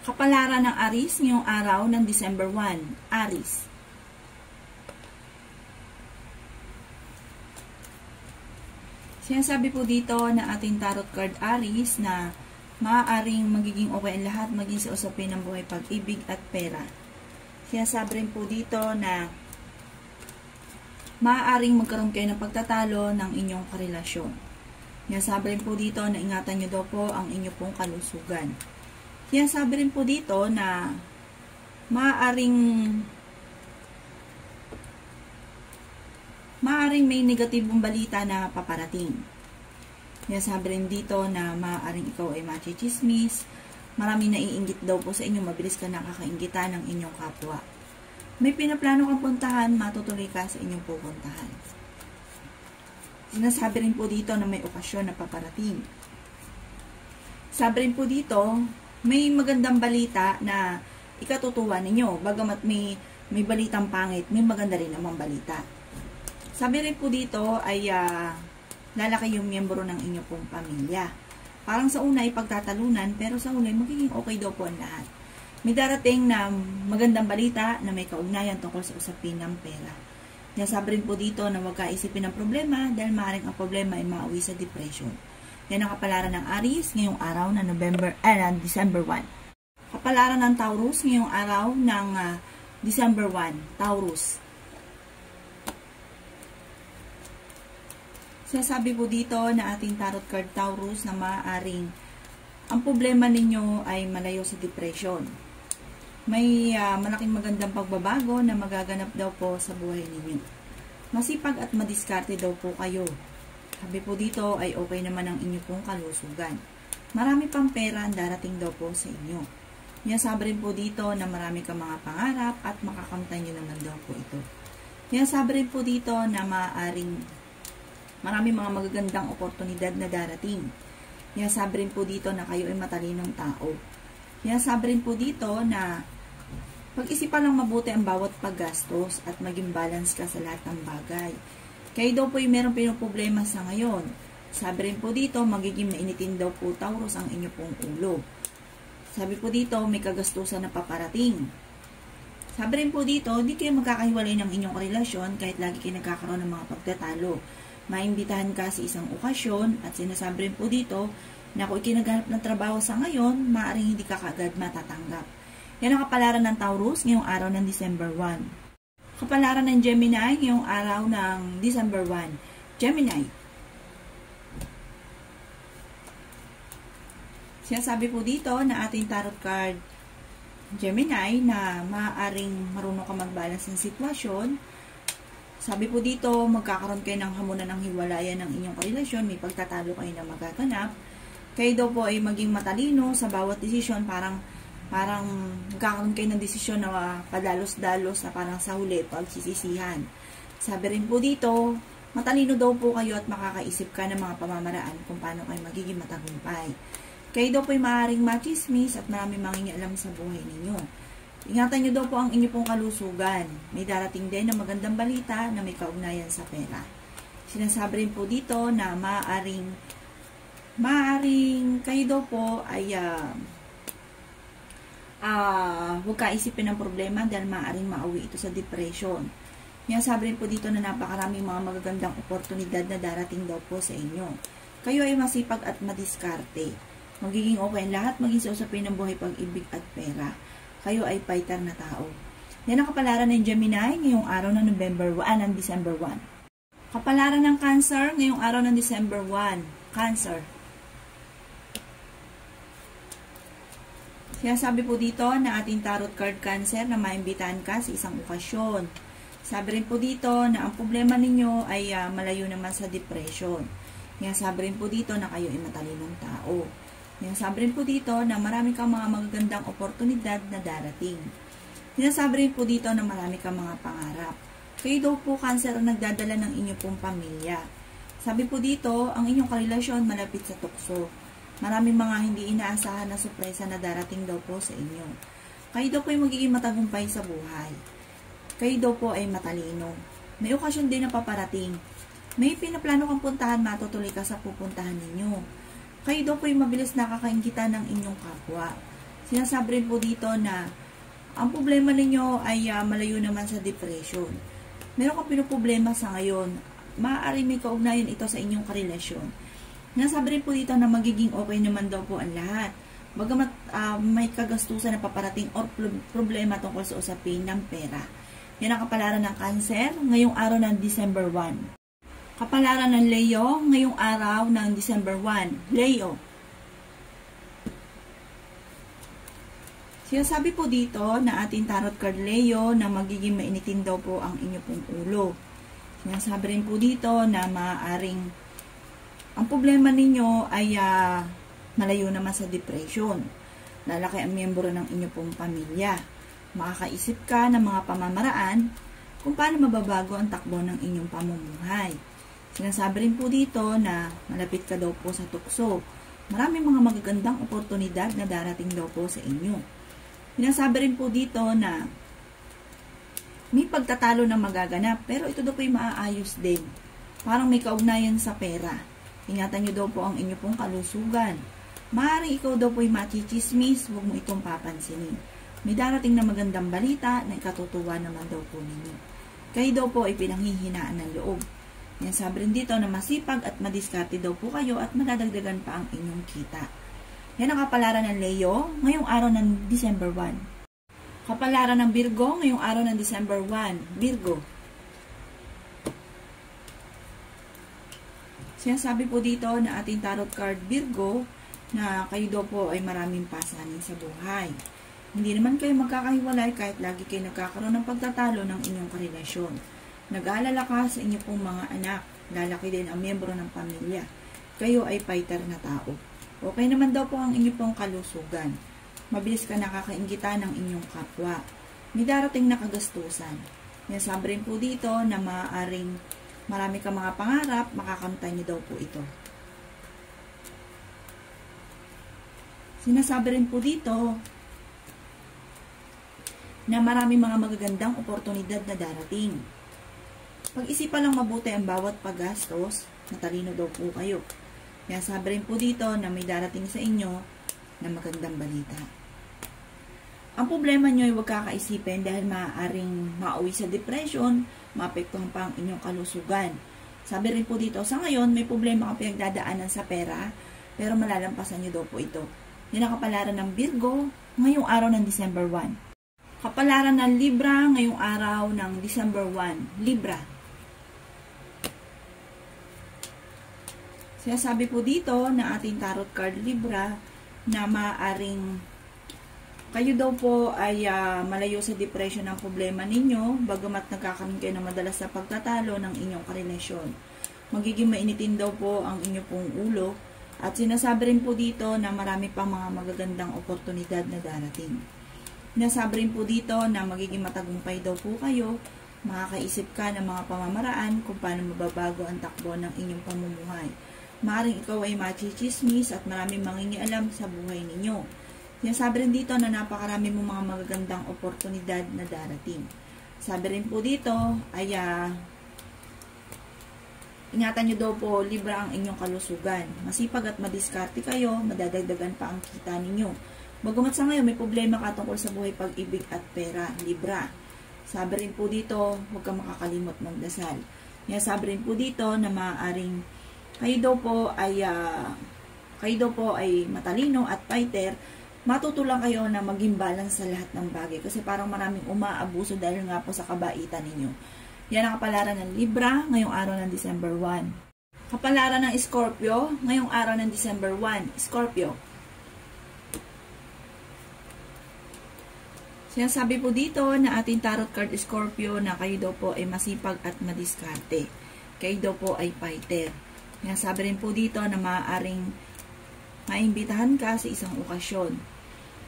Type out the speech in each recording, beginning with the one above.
Kapalaran ng Aries ngayong araw ng December 1. Aries. Sinasabi po dito na ating tarot card Aries na maaaring magiging okay ang lahat maging sa usapin ng buhay, pag-ibig at pera. Sinasabi rin po dito na maaaring magkaroon kayo ng pagtatalo ng inyong karelasyon. Sinasabi rin po dito na ingatan nyo daw po ang inyong pong kalusugan. Sinasabi rin po dito na maaaring may negatibong balita na paparating. Sinasabi rin dito na maaaring ikaw ay machichismis, maraming naiinggit daw po sa inyo, mabilis ka nakakainggitan ng inyong kapwa. May pinaplano kang puntahan, matutuloy ka sa inyong pupuntahan. Sinasabi rin po dito na may okasyon na paparating. Sabi rin po dito, may magandang balita na ikatutuwa ninyo. Bagamat may balitang pangit, may maganda rin namang balita. Sabi rin po dito ay lalaki yung miyembro ng inyong pong pamilya. Parang sa una ay pagtatalunan, pero sa huli magiging okay daw po ang lahat. May darating na magandang balita na may kaugnayan tungkol sa usapin ng pera. Sabi rin po dito na huwag kaisipin ng problema dahil maaaring ang problema ay mauwi sa depression. Yan ang kapalaran ng Aries ngayong araw na December 1. Kapalaran ng Taurus ngayong araw ng December 1. Taurus. Sinasabi po dito na ating tarot card Taurus na maaaring ang problema ninyo ay malayo sa depression. May malaking magandang pagbabago na magaganap daw po sa buhay ninyo. Masipag at madiskarte daw po kayo. Sabi po dito ay okay naman ang inyo pong kalusugan. Marami pang pera ang darating daw po sa inyo. Sabi rin po dito na marami kang mga pangarap at makakamtan nyo naman daw po ito. Sabi rin po dito na marami mga magagandang oportunidad na darating. Sabi rin po dito na kayo ay matalinong tao. Sabi rin po dito na pag-isipan lang mabuti ang bawat paggastos at maging balance ka sa lahat ng bagay. Kayo daw po yung merong pinoproblema sa ngayon. Sabi rin po dito, magiging mainitin daw po Taurus ang inyo pong ulo. Sabi po dito, may kagastusan na paparating. Sabi rin po dito, hindi kayo magkakahiwalay ng inyong relasyon kahit lagi kayo nagkakaroon ng mga pagtatalo. Maimbitahan ka sa isang okasyon at sinasabi rin po dito na kung ikinaghanap ng trabaho sa ngayon, maaaring hindi ka kaagad matatanggap. Yan ang kapalaran ng Taurus ngayong araw ng December 1. Kapalaran ng Gemini ngayong araw ng December 1. Gemini. Sinasabi po dito na ating tarot card Gemini na maaaring marunong ka mag-balance ng sitwasyon. Sabi po dito, magkakaroon kayo ng hamunan ng hiwalayan ng inyong karelasyon, may pagtatalo kayo na magaganap. Kayo daw po ay maging matalino sa bawat desisyon, parang magkakaroon kayo ng desisyon na padalos-dalos na parang sa huli pagsisisihan. Sabi rin po dito, matalino daw po kayo at makakaisip ka ng mga pamamaraan kung paano kayo magiging matagumpay. Kayo daw po ay maaaring machismis at marami mangingialam sa buhay ninyo. Ingatan nyo daw po ang inyo pong kalusugan. May darating din na magandang balita na may kaugnayan sa pera. Sinasabi rin po dito na maaaring kayo daw po ay huwag kaisipin ng problema dahil maaaring mauwi ito sa depression. Sabi rin po dito na napakaraming mga magagandang oportunidad na darating daw po sa inyo. Kayo ay masipag at madiskarte. Magiging okay lahat, maging sa usapin ng buhay, pag-ibig at pera. Kayo ay fighter na tao. Yan ang kapalaran ng Gemini ngayong araw ng December 1. Kapalaran ng Cancer ngayong araw ng December 1. Cancer. Sinasabi po dito na ating tarot card Cancer na maimbitahan ka sa isang okasyon. Sabi rin po dito na ang problema ninyo ay malayo naman sa depression. Sabi rin po dito na kayo ay matalinong tao. Sabi rin po dito na marami kang mga magagandang oportunidad na darating. Sinasabi rin po dito na marami kang mga pangarap. Kayo daw po Cancer ang nagdadala ng inyong pong pamilya. Sabi po dito, ang inyong karelasyon malapit sa tukso. Maraming mga hindi inaasahan na sorpresa na darating daw po sa inyo. Kayo daw po ay magiging matagumpay sa buhay. Kayo daw po ay matalino. May okasyon din na paparating. May pinaplano kang puntahan, matutuloy ka sa pupuntahan ninyo. Kayo daw po ay mabilis nakakainggitan ng inyong kapwa. Sinasabi rin po dito na ang problema ninyo ay malayo naman sa depression. Meron kang pinoproblema sa ngayon. Maaaring may kaugnayan ito sa inyong karelasyon. Sinasabi rin po dito na magiging okay naman daw po ang lahat. Bagamat may kagastusan na paparating or problema tungkol sa usapin ng pera. Yan ang kapalaran ng Cancer ngayong araw ng December 1. Kapalaran ng Leo ngayong araw ng December 1. Leo. Sinasabi po dito na ating tarot card Leo na magiging mainitin daw po ang inyo pong ulo. Sinasabi rin po dito na maaaring ang problema ninyo ay malayo naman sa depression. Lalaki ang miyembro ng inyo pong pamilya. Makakaisip ka ng mga pamamaraan kung paano mababago ang takbo ng inyong pamumuhay. Sinasabi rin po dito na malapit ka daw po sa tukso. Maraming mga magagandang oportunidad na darating daw po sa inyo. Sinasabi rin po dito na may pagtatalo na magaganap pero ito daw po ay maaayos din. Parang may kaugnayan sa pera. Ingatan nyo daw po ang inyo pong kalusugan. Maaaring ikaw daw po ay machichismis, huwag mo itong papansinin. May darating na magandang balita na ikatutuwa naman daw po ninyo. Kayo daw po ay pinanghihinaan ng loob. Yan sabi rin dito na masipag at madiskarte daw po kayo at madadagdagan pa ang inyong kita. Yan ang kapalaran ng Leo ngayong araw ng December 1. Kapalaran ng Virgo ngayong araw ng December 1. Virgo. Sinasabi po dito na ating tarot card Virgo na kayo daw po ay maraming pasanin sa buhay. Hindi naman kayo magkakahiwalay kahit lagi kayo nagkakaroon ng pagtatalo ng inyong karelasyon. Nag-aalala ka sa inyong pong mga anak. Lalaki din ang miyembro ng pamilya. Kayo ay fighter na tao. Okay naman daw po ang inyong pong kalusugan. Mabilis ka nakakainggitan ng inyong kapwa. May darating na kagastusan. Sinasabi rin po dito na maaaring marami ka mga pangarap, makakamtan niyo daw po ito. Sinasabi rin po dito na marami mga magagandang oportunidad na darating. Pag-isipan lang mabuti ang bawat paggastos, matalino daw po kayo. Kaya sabi rin po dito na may darating sa inyo na magandang balita. Ang problema nyo ay huwag kakaisipin dahil maaaring mauwi sa depression, maapektuhan pa ang inyong kalusugan. Sabi rin po dito, sa ngayon may problema kang pinagdadaanan sa pera, pero malalampasan nyo daw po ito. Yan ang kapalaran ng Virgo ngayong araw ng December 1. Kapalaran ng Libra ngayong araw ng December 1. Libra. Sinasabi po dito na ating tarot card Libra na maaaring kayo daw po ay malayo sa depression ng problema ninyo, bagamat nagkakaroon kayo ng madalas sa pagtatalo ng inyong karelasyon. Magiging mainitin daw po ang inyong pong ulo. At sinasabi rin po dito na marami pang mga magagandang oportunidad na darating. Sinasabi rin po dito na magiging matagumpay daw po kayo, makakaisip ka ng mga pamamaraan kung paano mababago ang takbo ng inyong pamumuhay. Maaaring ikaw ay machichismis at maraming mangingialam sa buhay ninyo. Sinasabi rin dito na napakarami mong mga magagandang oportunidad na darating. Sabi rin po dito ay ingatan nyo daw po, Libra, ang inyong kalusugan. Masipag at madiskarte kayo, madadagdagan pa ang kita ninyo. Bagamat sa ngayon, may problema ka tungkol sa buhay, pag-ibig at pera, Libra. Sabi rin po dito, huwag kang makakalimot magdasal. Sabi rin po dito na maaaring kayo daw po ay matalino at fighter. Matutulang kayo na maging balance sa lahat ng bagay kasi parang maraming umaabuso dahil nga po sa kabaitan ninyo. Yan ang kapalaran ng Libra ngayong araw ng December 1. Kapalaran ng Scorpio ngayong araw ng December 1. Scorpio. Sinasabi po dito na ating tarot card Scorpio na kayo daw po ay masipag at madiskarte. Kayo daw po ay fighter. Sinasabi rin po dito na maaaring maimbitahan ka sa isang okasyon.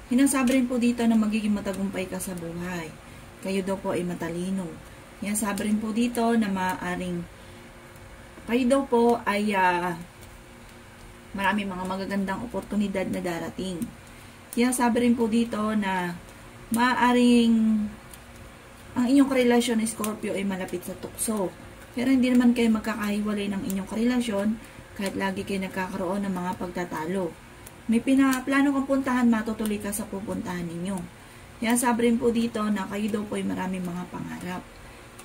Sinasabi rin po dito na magiging matagumpay ka sa buhay. Kayo daw po ay matalino. Sinasabi rin po dito na maaaring kayo daw po ay marami mga magagandang oportunidad na darating. Sinasabi rin po dito na maaaring ang inyong karelasyon ng Scorpio ay malapit sa tukso. Pero hindi naman kayo magkakahiwalay ng inyong karelasyon kahit lagi kayo nagkakaroon ng mga pagtatalo. May pinaplano kang puntahan, matutuloy ka sa pupuntahan ninyo. Yan sabi rin po dito na kayo daw po ay maraming mga pangarap.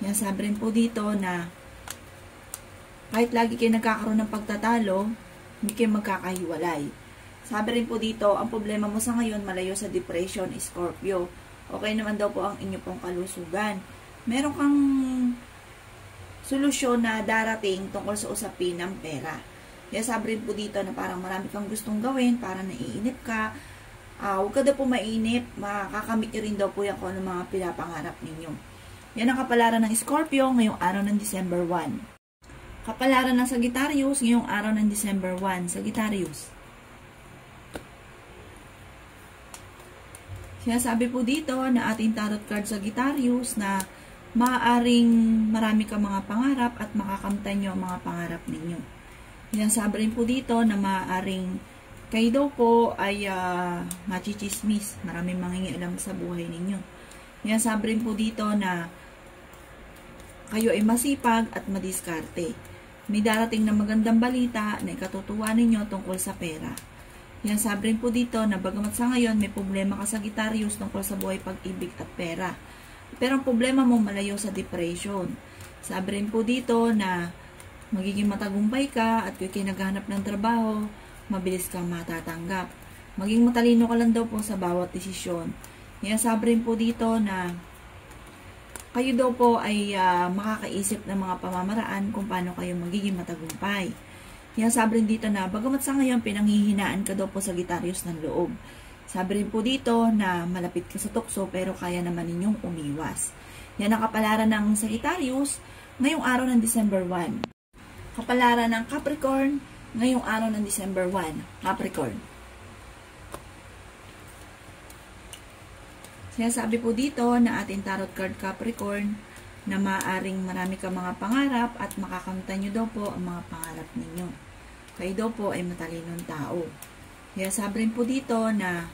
Yan sabi rin po dito na kahit lagi kayo nagkakaroon ng pagtatalo, hindi kayo magkakahiwalay. Sabi rin po dito, ang problema mo sa ngayon, malayo sa depression, Scorpio. Okay naman daw po ang inyo pong kalusugan. Meron kang solusyon na darating tungkol sa usapin ng pera. Kaya sabi rin po dito na parang marami kang gustong gawin, parang naiinip ka. Huwag ka daw po mainip, makakamit nyo rin daw po yan kung ano mga pinapangarap ninyo. Yan ang kapalaran ng Scorpio ngayong araw ng December 1. Kapalaran ng Sagittarius ngayong araw ng December 1. Sagittarius. Sinasabi po dito na ating tarot card Sagittarius na maaaring marami kang mga pangarap at makakamtan nyo ang mga pangarap ninyo. Sinasabi rin po dito na maaaring kayo daw po ay machichismis. Maraming mangingialam sa buhay ninyo. Sinasabi rin po dito na kayo ay masipag at madiskarte. May darating na magandang balita na ikatutuwa ninyo tungkol sa pera. Yan sabi rin po dito na bagamat sa ngayon may problema ka sa Sagittarius tungkol sa buhay, pag-ibig at pera. Pero ang problema mo malayo sa depression. Sabi rin po dito na magiging matagumpay ka at kung naghahanap ng trabaho, mabilis kang matatanggap. Maging matalino ka lang daw po sa bawat desisyon. Yan sabi rin po dito na kayo daw po ay makakaisip ng mga pamamaraan kung paano kayo magiging matagumpay. Yan sabi rin dito na bagamat sa ngayon pinanghihinaan ka daw po sa Sagittarius ng loob. Sabi rin po dito na malapit ka sa tukso pero kaya naman ninyong umiwas. Yan ang kapalaran ng Sagittarius ngayong araw ng December 1. Kapalaran ng Capricorn ngayong araw ng December 1. Capricorn. Sinasabi po dito na ating tarot card Capricorn na maaaring marami kang mga pangarap at makakamtan nyo daw po ang mga pangarap ninyo. Kayo daw po ay matalinong tao. Kaya sabi rin po dito na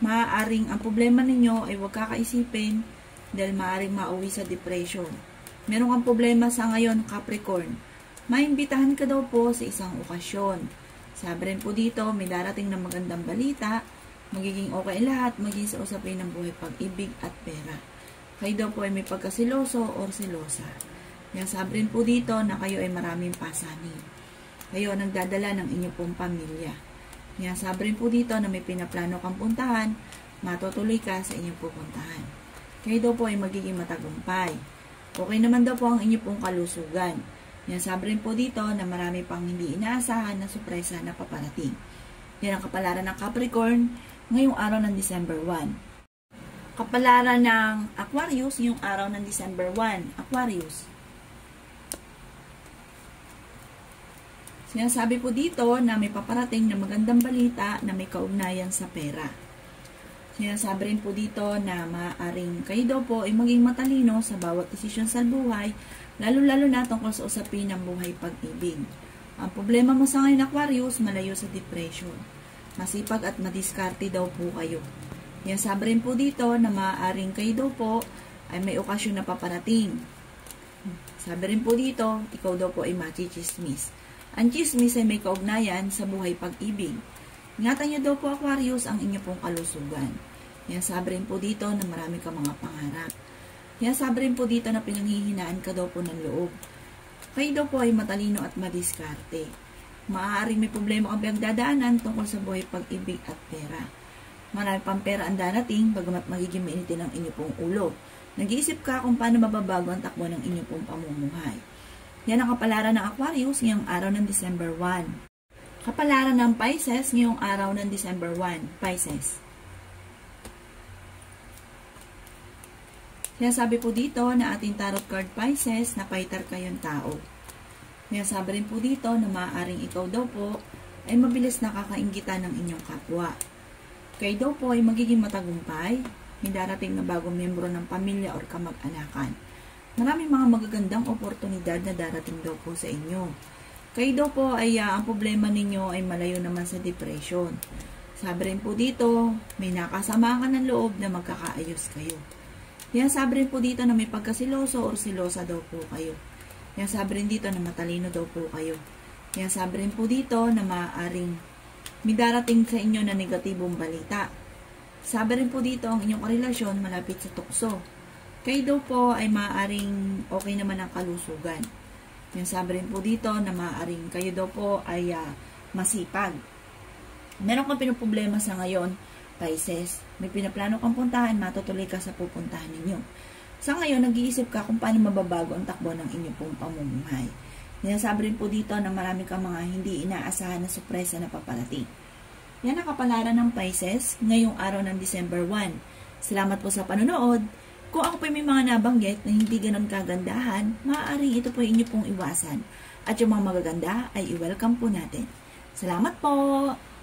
maaaring ang problema ninyo ay huwag kakaisipin dahil maaaring mauwi sa depression. Meron kang problema sa ngayon, Capricorn. Maimbitahan ka daw po sa isang okasyon. Sabi rin po dito, may darating na magandang balita, magiging okay lahat, maging sa usapin ng buhay, pag-ibig at pera. Kayo daw po ay may pagkasiloso or silosa. Yan sabi rin po dito na kayo ay maraming pasanin. Kayo ang nagdadala ng inyong pong pamilya. Yan sabi rin po dito na may pinaplano kang puntahan, matutuloy ka sa inyong pupuntahan. Kayo daw po ay magiging matagumpay. Okay naman daw po ang inyong pong kalusugan. Yan sabi rin po dito na marami pang hindi inaasahan na sorpresa na paparating. Yan ang kapalaran ng Capricorn ngayong araw ng December 1. Kapalaran ng Aquarius yung araw ng December 1. Aquarius. Sinasabi po dito na may paparating na magandang balita na may kaugnayan sa pera. Sinasabi rin po dito na maaaring kayo daw po ay maging matalino sa bawat desisyon sa buhay, lalo-lalo na tungkol sa usapin ng buhay, pag-ibig. Ang problema mo sa ngayon, Aquarius, malayo sa depression. Masipag at madiskarte daw po kayo. Yan sabi rin po dito na maaaring kayo daw po ay may okasyon na paparating. Sabi rin po dito, ikaw daw po ay machichismis. Ang chismis ay may kaugnayan sa buhay, pag-ibig. Ingatan nyo daw po, Aquarius, ang inyo pong kalusugan. Yan sabi rin po dito na marami ka mga pangarap. Yan sabi rin po dito na pinanghihinaan ka daw po ng loob. Kayo daw po ay matalino at madiskarte. Maaaring may problema kang pinagdadaanan tungkol sa buhay, pag-ibig at pera. Marami pang pera ang darating, bagamat magiging mainitin ang inyong pong ulo. Nag-iisip ka kung paano mababago ang takbo ng inyong pong pamumuhay. Yan ang kapalaran ng Aquarius ngayong araw ng December 1. Kapalaran ng Pisces ngayong araw ng December 1. Pisces. Sinasabi po dito na ating tarot card Pisces na fighter kayong tao. Sinasabi rin po dito na maaaring ikaw daw po ay mabilis nakakainggitan ng inyong kapwa. Kayo daw po ay magiging matagumpay, may darating na bagong miyembro ng pamilya o kamag-anakan. Maraming mga magagandang oportunidad na darating daw po sa inyo. Kayo daw po ay ang problema ninyo ay malayo naman sa depression. Sabi rin po dito, may nakasama ka ng loob na magkakaayos kayo. Yan sabi rin po dito na may pagkasiloso or silosa daw po kayo. Yan sabi rin dito na matalino daw po kayo. Yan sabi rin po dito na maaaring May darating sa inyo na negatibong balita. Sabi rin po dito ang inyong karelasyon malapit sa tukso. Kayo daw po ay maaaring okay naman ang kalusugan. Yung sabi rin po dito na maaaring kayo daw po ay masipag. Meron kang pinoproblema sa ngayon, Pisces. May pinaplano kang puntahan, matutuloy ka sa pupuntahan ninyo. Sa ngayon, nag-iisip ka kung paano mababago ang takbo ng inyong pong pamumuhay. Sinasabi rin po dito na marami kang mga hindi inaasahan na sorpresa na paparating. Yan ang kapalaran ng Pisces ngayong araw ng December 1. Salamat po sa panonood. Kung ako po may mga nabanggit na hindi ganon kagandahan, maaaring ito po inyo pong iwasan. At yung mga magaganda ay i-welcome po natin. Salamat po!